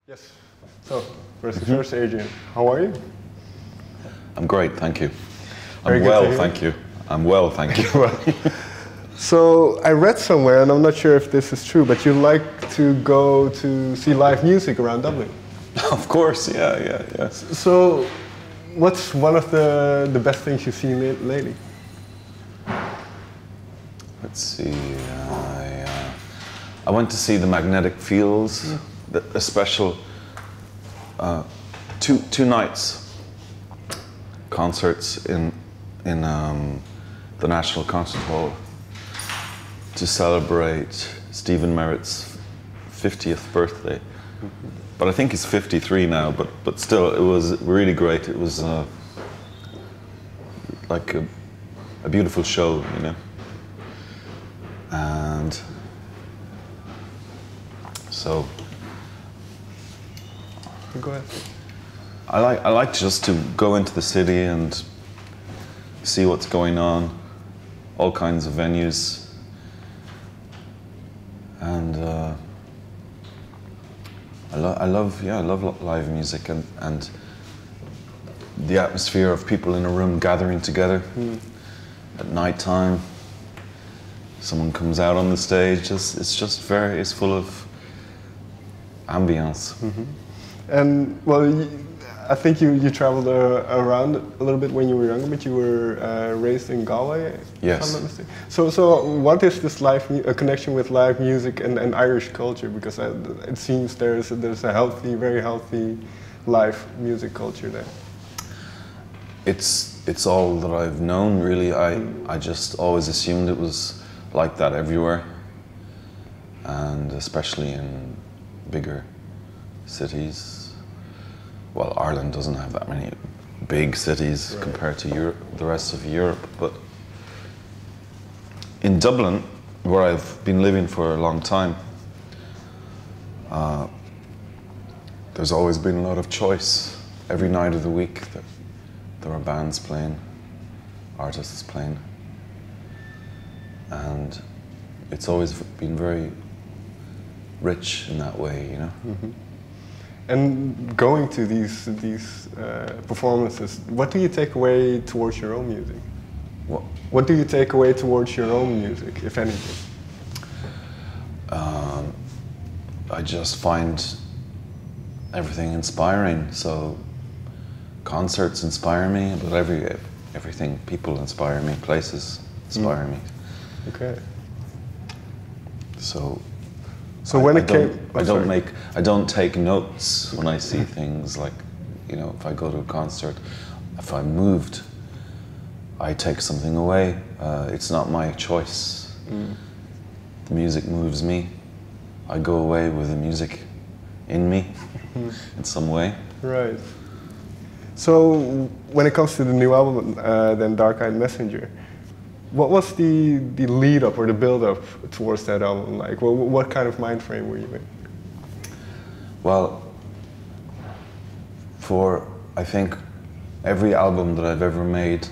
Yes. So, first Adrian, how are you? I'm great, thank you. Very I'm good to well, hear. thank you. I'm well, thank you. So, I read somewhere, and I'm not sure if this is true, but you like to go to see live music around Dublin. Of course, yeah. So, what's one of the best things you've seen lately? Let's see. I went to see the Magnetic Fields, a special two nights concerts in the National Concert Hall to celebrate Stephen Merritt's 50th birthday. But I think he's 53 now. But still, it was really great. It was like a beautiful show, you know. And so Go ahead. I like just to go into the city and see what's going on, all kinds of venues, and I love live music and the atmosphere of people in a room gathering together at night time. Someone comes out on the stage. It's full of ambience. And well, I think you traveled around a little bit when you were younger, but you were raised in Galway. Yes. If I'm not mistaken. So what is this connection with live music and Irish culture? Because it seems there's a healthy, very healthy live music culture there. It's all that I've known, really. I just always assumed it was like that everywhere, and especially in bigger cities. Well, Ireland doesn't have that many big cities compared to Europe, the rest of Europe, but in Dublin, where I've been living for a long time, there's always been a lot of choice. Every night of the week there are bands playing, artists playing, and it's always been very rich in that way, you know. And going to these performances, what do you take away towards your own music? What do you take away towards your own music, if anything? I just find everything inspiring. So concerts inspire me, but everything, people inspire me, places inspire me. Okay. So when I don't take notes when I see things, like, you know, if I go to a concert, if I'm moved, I take something away. It's not my choice. The music moves me. I go away with the music in me in some way. Right. So when it comes to the new album, then Dark Eyed Messenger, what was the lead up or the build up towards that album like? What kind of mind frame were you in? Well, for I think every album that I've ever made,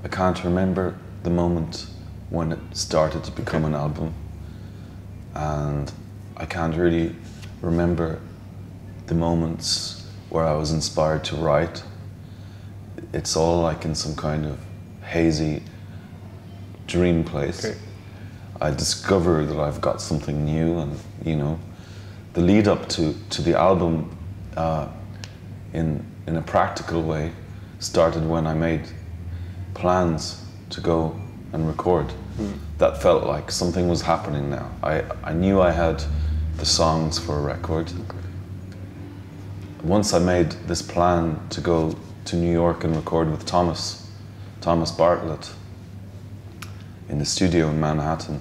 I can't remember the moment when it started to become an album, and I can't really remember the moments where I was inspired to write. It's all like in some kind of hazy dream place. Okay. I discover that I've got something new, and you know, the lead up to the album in a practical way started when I made plans to go and record. That felt like something was happening now. I knew I had the songs for a record. Once I made this plan to go to New York and record with Thomas Bartlett in the studio in Manhattan,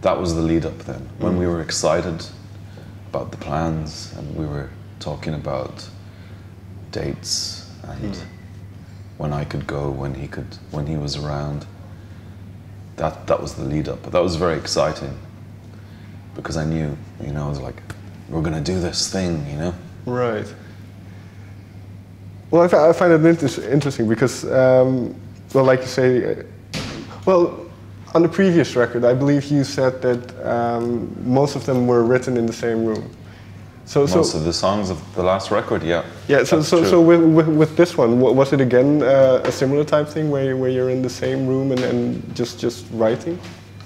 that was the lead up then. When we were excited about the plans and we were talking about dates and when I could go, when he was around. That was the lead up. But that was very exciting because I knew, you know, I was like, we're gonna do this thing, you know? Right. Well, I find it interesting because, well, like you say, well, on the previous record, I believe you said that most of them were written in the same room. Most of the songs of the last record, yeah. Yeah, so with this one, was it again a similar type thing where you're in the same room and just writing?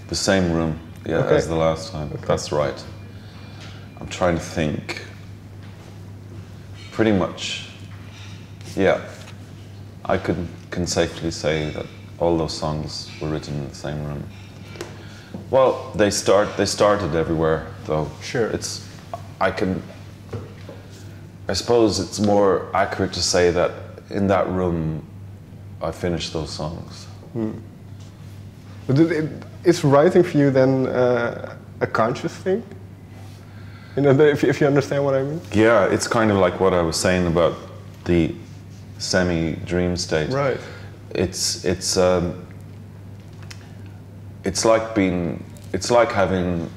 The same room, yeah, okay. as the last time. Okay. That's right. I'm trying to think. Pretty much, yeah. I can safely say that all those songs were written in the same room. Well, they started everywhere, though. Sure. I suppose it's more accurate to say that in that room, I finished those songs. But is writing for you then a conscious thing? You know, if you understand what I mean? Yeah, it's kind of like what I was saying about the semi-dream state. Right. It's like having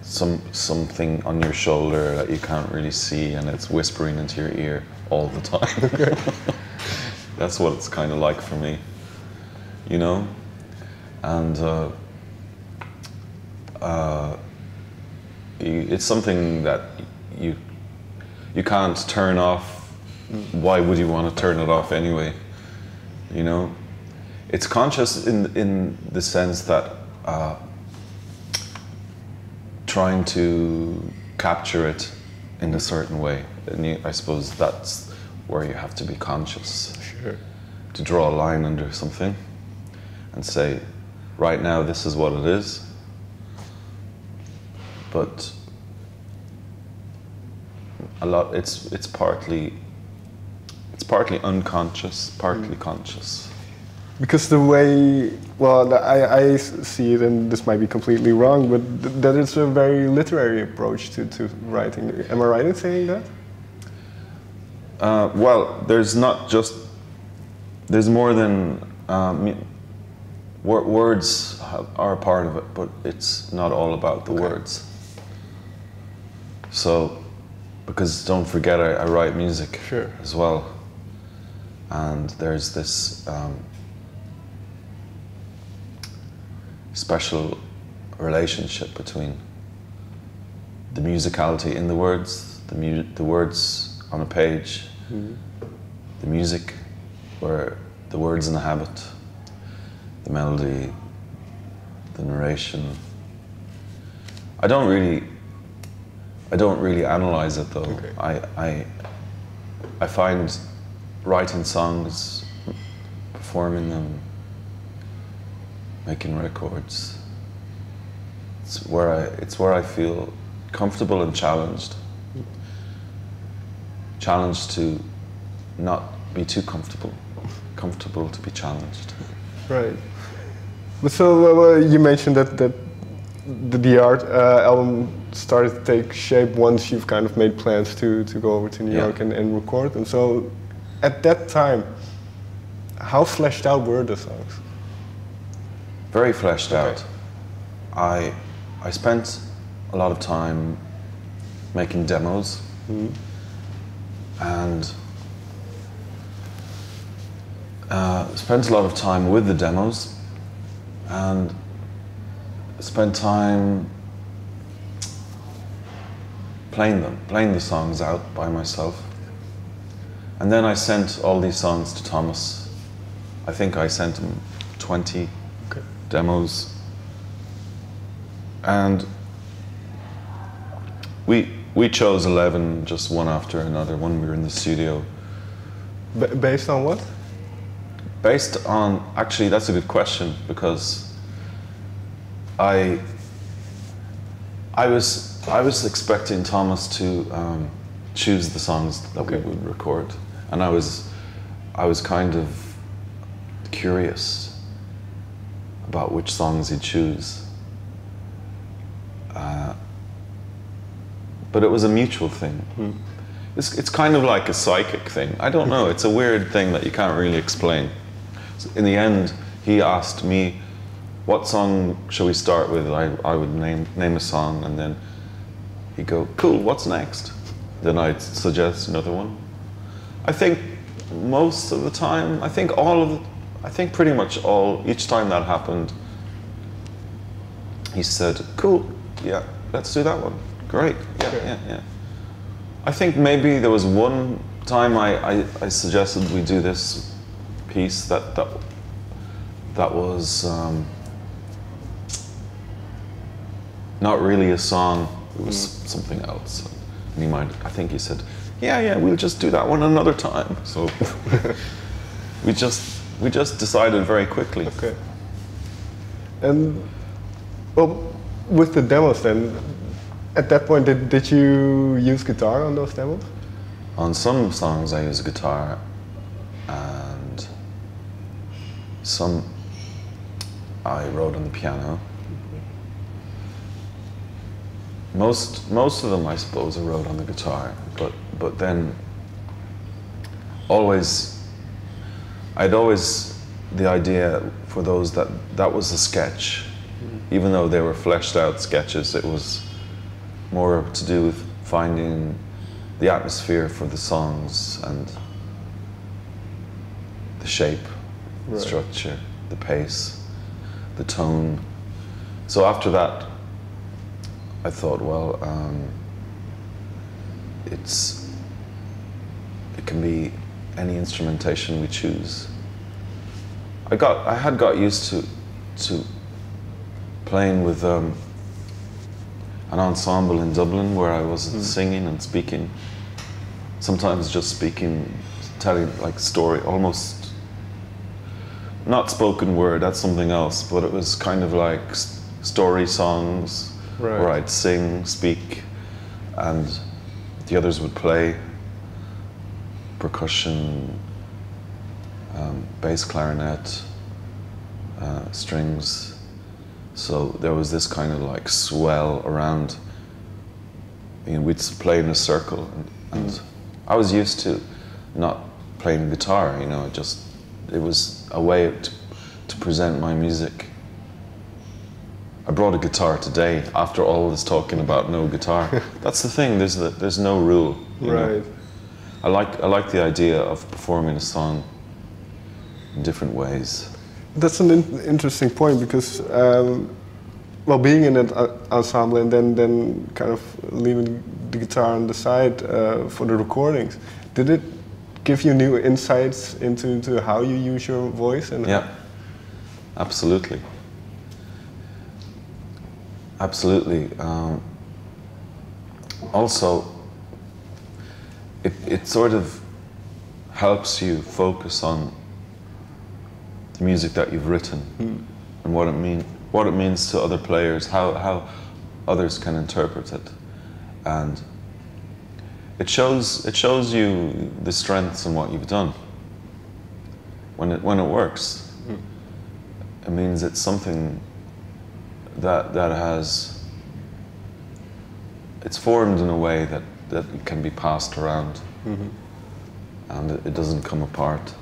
something on your shoulder that you can't really see, and it's whispering into your ear all the time. Okay. That's what it's kind of like for me, you know? And it's something that you can't turn off. Why would you want to turn it off anyway? You know? It's conscious in the sense that trying to capture it in a certain way. And I suppose that's where you have to be conscious. Sure. To draw a line under something and say, right now this is what it is. But it's partly unconscious, partly conscious. Because the way, well, I see it, and this might be completely wrong, but that it's a very literary approach to writing. Am I right in saying that? Well, there's more than words are a part of it, but it's not all about the words. So, because don't forget, I write music as well, and there's this special relationship between the musicality in the words, the words on a page, the music, where the words inhabit, the melody, the narration. I don't really analyze it though. Okay. I find writing songs, performing them, making records, it's where I feel comfortable and challenged. Challenged to not be too comfortable to be challenged. Right. But so you mentioned that the art album started to take shape once you've kind of made plans to go over to New York and record. And so at that time, how fleshed out were the songs? Very fleshed out. I spent a lot of time making demos, and spent a lot of time with the demos, and spent time playing the songs out by myself. And then I sent all these songs to Thomas. I think I sent him 20 demos. And we chose 11, just one after another, when we were in the studio. Based on what? Based on, actually that's a good question, because I was expecting Thomas to choose the songs that we would record, and I was kind of curious about which songs he'd choose. But it was a mutual thing. It's kind of like a psychic thing. I don't know, it's a weird thing that you can't really explain. So in the end, he asked me, what song shall we start with? I would name a song, and then he'd go, cool, what's next? Then I'd suggest another one. I think most of the time, I think pretty much each time that happened, he said, cool, yeah, let's do that one. Great, yeah, Okay. yeah. I think maybe there was one time I suggested we do this piece that was not really a song, it was something else. And I think he said, yeah, we'll just do that one another time. So we just decided very quickly. Okay. And well, with the demos then, at that point, did you use guitar on those demos? On some songs I use a guitar, and some I wrote on the piano. Most of them, I suppose, I wrote on the guitar, but then I'd always the idea for those that was a sketch, even though they were fleshed out sketches. It was more to do with finding the atmosphere for the songs and the shape, the Right. structure, the pace, the tone. So after that, I thought, well, it can be any instrumentation we choose. I had got used to playing with an ensemble in Dublin where I was singing and speaking. Sometimes just speaking, telling like story, almost not spoken word. That's something else. But it was kind of like story songs. Right. Where I'd sing, speak, and the others would play percussion, bass clarinet, strings. So there was this kind of like swell around. We'd play in a circle, and I was used to not playing guitar. It was a way to present my music. I brought a guitar today after all this talking about no guitar. That's the thing. There's no rule. You know? Right. I like the idea of performing a song in different ways. That's an interesting point because, well, being in an ensemble and then kind of leaving the guitar on the side for the recordings, did it give you new insights into how you use your voice? And yeah, absolutely. Absolutely. Also, it sort of helps you focus on the music that you've written and what it means to other players, how others can interpret it, and it shows you the strengths in what you've done. When it works, it means it's something it's formed in a way that it can be passed around, and it doesn't come apart,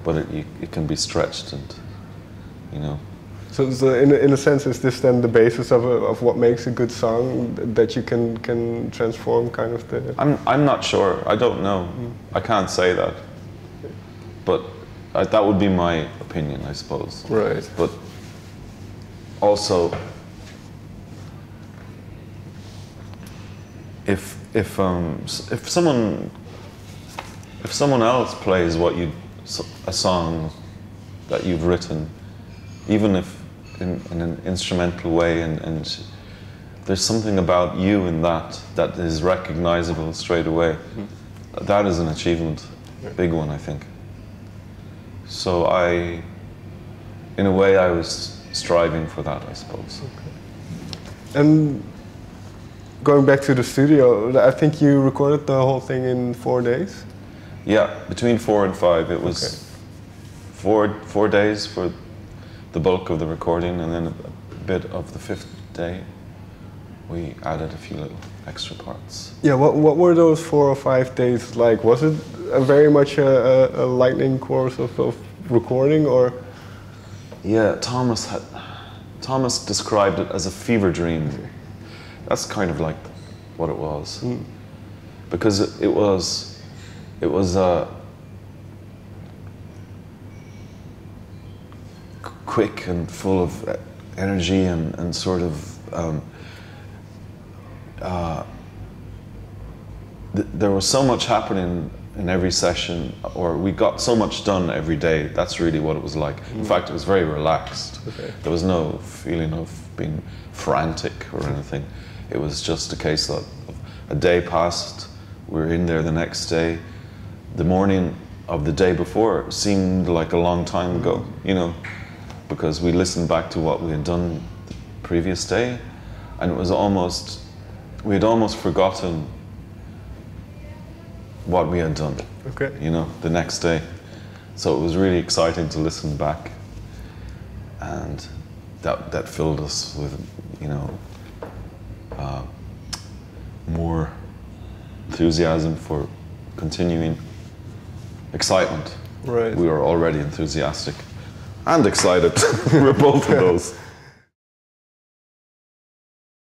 but it can be stretched, and So in a sense, is this then the basis of what makes a good song, that you can transform kind of the... I'm not sure. I don't know. I can't say that, but that would be my opinion, I suppose. Right. But also, if someone else plays a song that you've written, even if in an instrumental way, and there's something about you in that is recognizable straight away, that is an achievement, a big one, I think. So in a way, I was striving for that, I suppose. Okay. And going back to the studio, I think you recorded the whole thing in 4 days? Yeah, between 4 and 5. It was okay. 4 days for the bulk of the recording, and then a bit of the 5th day we added a few little extra parts. Yeah, what were those 4 or 5 days like? Was it very much a lightning course of recording, or? Yeah, Thomas described it as a fever dream. That's kind of like what it was, because it was quick and full of energy and sort of there was so much happening in every session, or we got so much done every day. That's really what it was like. In fact, it was very relaxed. Okay. There was no feeling of being frantic or anything. It was just a case of a day passed, we were in there the next day. The morning of the day before seemed like a long time ago, you know, because we listened back to what we had done the previous day, and it was almost, we had almost forgotten what we had done, Okay. you know, the next day. So it was really exciting to listen back, and that filled us with, you know, more enthusiasm for continuing, excitement. Right. We were already enthusiastic and excited. We were both of those.